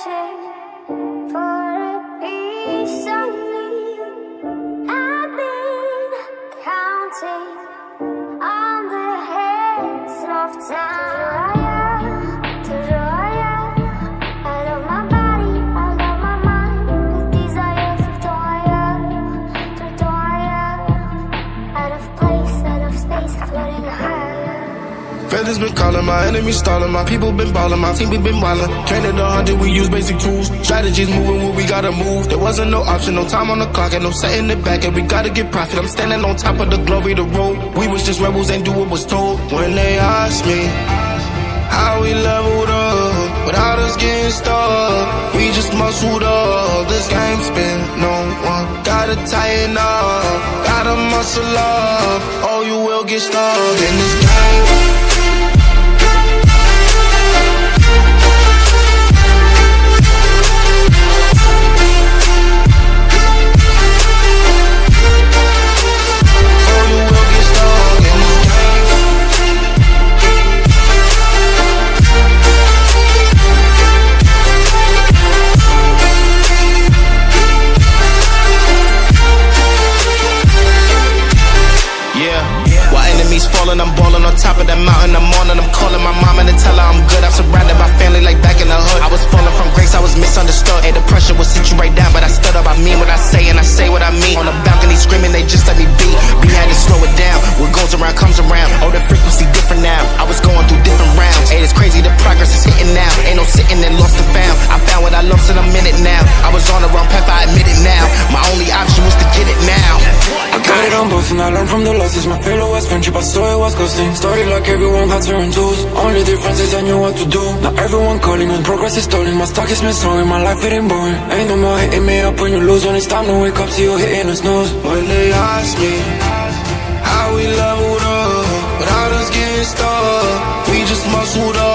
searching for a piece of me. I've been counting on the heads of time. I love my body, I love my mind. With desire for out of place, out of space, floating higher. Feathers been calling, my enemies stalling, my people been balling, my team we been wildin'. Counted 100, we use basic tools. Strategies moving where we gotta move. There wasn't no option, no time on the clock, and no setting it back, and we gotta get profit. I'm standing on top of the glory, the road. We was just rebels, ain't do what was told. When they asked me how we leveled up, without us getting stuck, we just muscled up. This game spin, no one gotta tighten up, gotta muscle up, or you will get stuck in this game. I'm ballin' on top of that mountain, I'm on and I'm calling my mama to tell her I'm good. I'm surrounded by family like back in the hood. I was falling from grace, I was misunderstood. Hey, the pressure will sit you right down, but I stood up. I mean what I say and I say what I mean. On the balcony screaming, they just let me be. We had to slow it down, what goes around comes around. Oh, the frequency different now, I was going through different rounds. Hey, it's crazy, the progress is hitting now. Ain't no sitting and lost and found. I found what I lost in a minute now. I was on the wrong path, I admit it now. My only option was to get it now. I got it on both and I learned from the losses. My failure was friendship, I saw it was ghosting. Started like everyone had certain tools. Only difference is I knew what to do. Now everyone calling when progress is stalling. My stock is missing, my life getting boring. Ain't no more hitting me up when you lose. When it's time to wake up, see you hitting the snooze. When they ask me how we leveled up, without us getting stuck, we just muscled up.